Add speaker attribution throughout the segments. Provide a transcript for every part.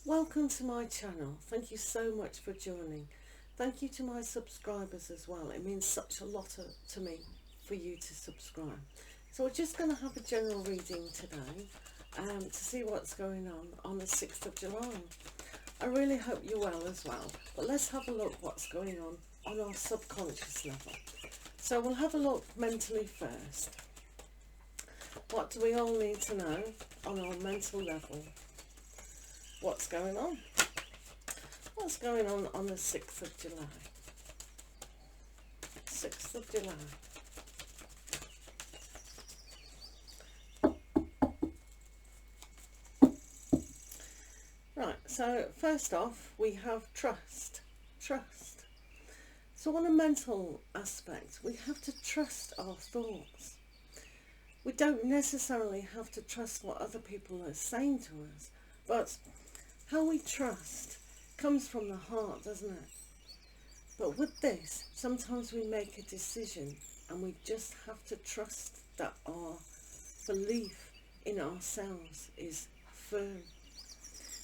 Speaker 1: Welcome to my channel. Thank you so much for joining. Thank you to my subscribers as well. It means such a lot to me for you to subscribe. So we're just going to have a general reading today to see what's going on the 6th of July. I really hope you're well as well. But let's have a look what's going on our subconscious level. So we'll have a look mentally first. What do we all need to know on our mental level? What's going on? What's going on the 6th of July? 6th of July. Right, so first off, we have trust. Trust. So on a mental aspect, we have to trust our thoughts. We don't necessarily have to trust what other people are saying to us, but how we trust comes from the heart, doesn't it? But with this, sometimes we make a decision and we just have to trust that our belief in ourselves is firm.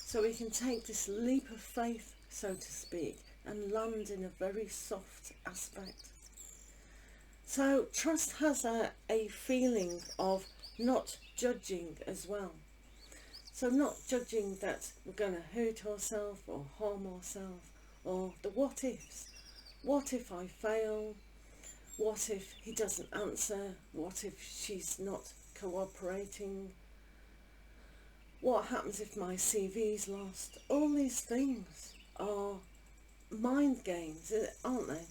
Speaker 1: So we can take this leap of faith, so to speak, and land in a very soft aspect. So trust has a feeling of not judging as well. So not judging that we're going to hurt ourselves or harm ourselves, or the what ifs. What if I fail? What if he doesn't answer? What if she's not cooperating? What happens if my CV's lost? All these things are mind games, aren't they?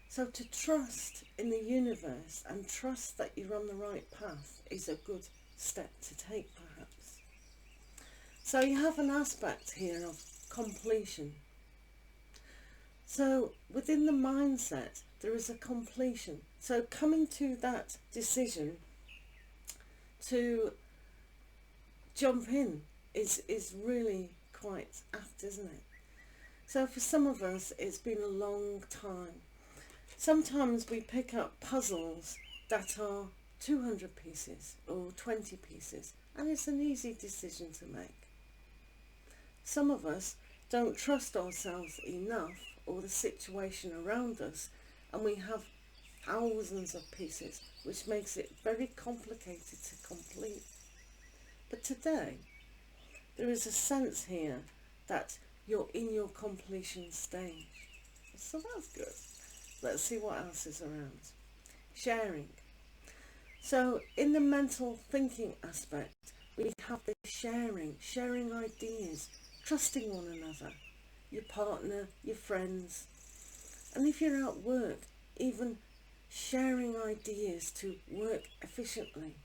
Speaker 1: So to trust in the universe and trust that you're on the right path is a good step to take, perhaps. So you have an aspect here of completion. So within the mindset, there is a completion. So coming to that decision to jump in is really quite apt, isn't it? So for some of us, it's been a long time. Sometimes we pick up puzzles that are 200 pieces or 20 pieces, and it's an easy decision to make. Some of us don't trust ourselves enough or the situation around us, and we have thousands of pieces, which makes it very complicated to complete. But today, there is a sense here that you're in your completion stage. So that's good. Let's see what else is around. Sharing. So in the mental thinking aspect, we have the sharing ideas, trusting one another, your partner, your friends. And if you're at work, even sharing ideas to work efficiently.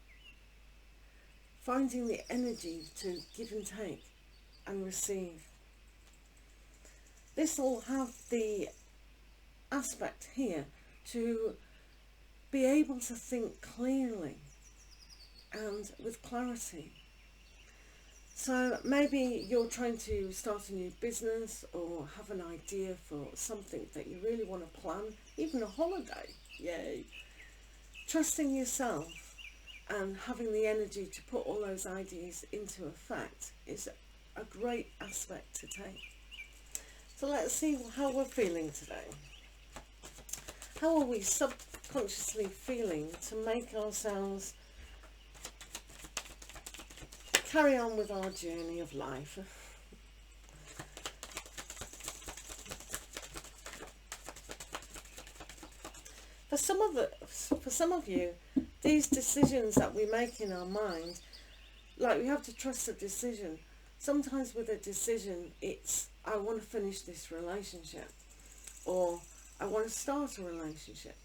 Speaker 1: Finding the energy to give and take and receive. This will have the aspect here to be able to think clearly and with clarity. So maybe you're trying to start a new business or have an idea for something that you really want to plan, even a holiday, yay. Trusting yourself and having the energy to put all those ideas into effect is a great aspect to take. So let's see how we're feeling today. How are we subconsciously feeling to make ourselves carry on with our journey of life? For some of you, these decisions that we make in our mind, like we have to trust a decision. Sometimes with a decision, it's I want to finish this relationship, or I want to start a relationship.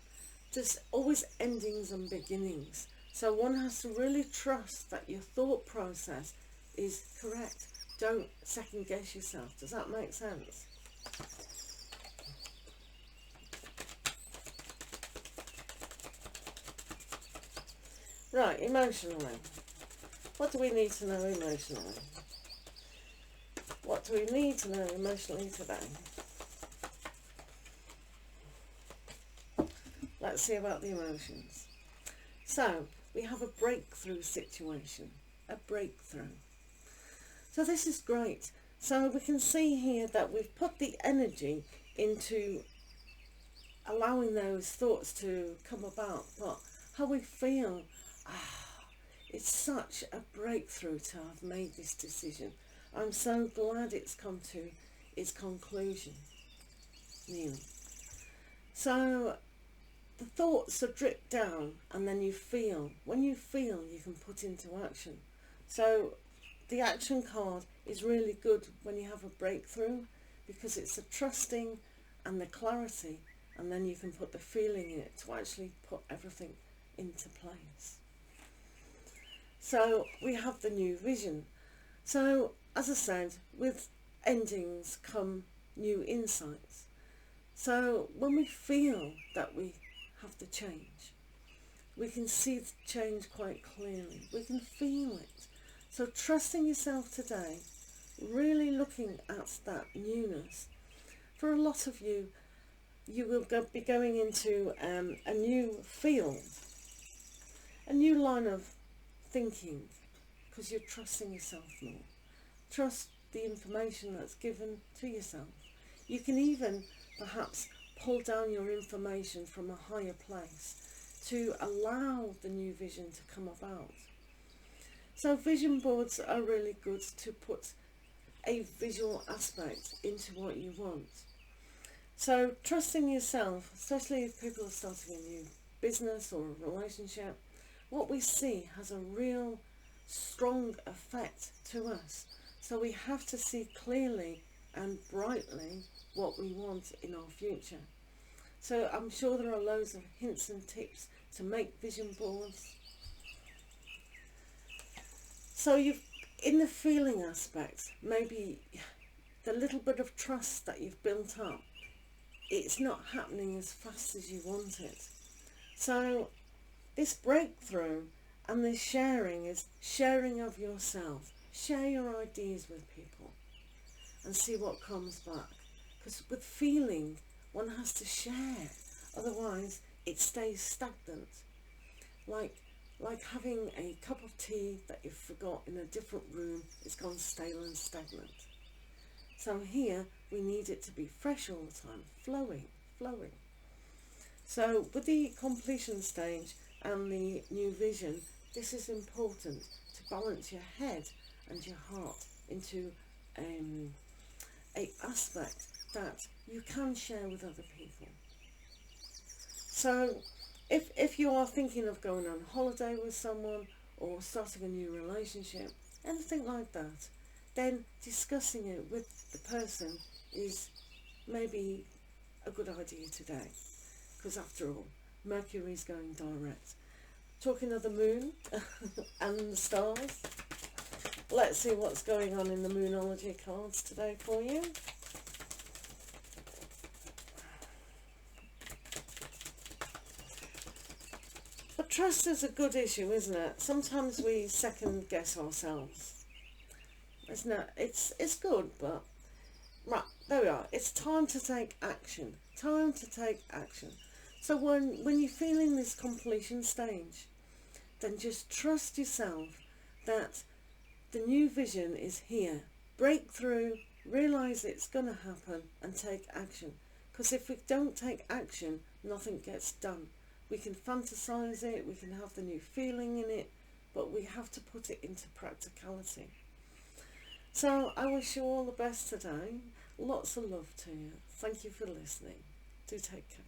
Speaker 1: There's always endings and beginnings. So one has to really trust that your thought process is correct. Don't second guess yourself. Does that make sense? Right, emotionally. What do we need to know emotionally? What do we need to know emotionally today? Let's see about the emotions. So, we have a breakthrough situation. A breakthrough. So this is great. So we can see here that we've put the energy into allowing those thoughts to come about, but how we feel, it's such a breakthrough to have made this decision. I'm so glad it's come to its conclusion, nearly. So the thoughts are dripped down, and then you feel. When you feel, you can put into action. So the action card is really good when you have a breakthrough, because it's the trusting and the clarity, and then you can put the feeling in it to actually put everything into place. So we have the new vision. So as I said, with endings come new insights. So when we feel that we have to change, we can see the change quite clearly. We can feel it. So trusting yourself today, really looking at that newness. For a lot of you, you will be going into a new field, a new line of thinking, because you're trusting yourself more. Trust the information that's given to yourself. You can even perhaps pull down your information from a higher place to allow the new vision to come about. So vision boards are really good to put a visual aspect into what you want. So trusting yourself, especially if people are starting a new business or a relationship, what we see has a real strong effect to us. So we have to see clearly and brightly what we want in our future. So I'm sure there are loads of hints and tips to make vision boards. So you've, in the feeling aspect, maybe the little bit of trust that you've built up, it's not happening as fast as you want it. So this breakthrough and this sharing is sharing of yourself. Share your ideas with people and see what comes back. Because with feeling, one has to share. Otherwise, it stays stagnant. Like having a cup of tea that you've forgot in a different room, it's gone stale and stagnant. So here, we need it to be fresh all the time, flowing. So with the completion stage and the new vision, this is important to balance your head and your heart into a aspect that you can share with other people. So if you are thinking of going on holiday with someone or starting a new relationship, anything like that, then discussing it with the person is maybe a good idea today. Because after all, Mercury is going direct. Talking of the moon and the stars, let's see what's going on in the Moonology cards today for you. But trust is a good issue, isn't it? Sometimes we second guess ourselves. Isn't it? It's good, but right, there we are. It's time to take action. Time to take action. So when you're feeling this completion stage, then just trust yourself that the new vision is here. Break through, realise it's going to happen, and take action. Because if we don't take action, nothing gets done. We can fantasize it, we can have the new feeling in it, but we have to put it into practicality. So I wish you all the best today. Lots of love to you. Thank you for listening. Do take care.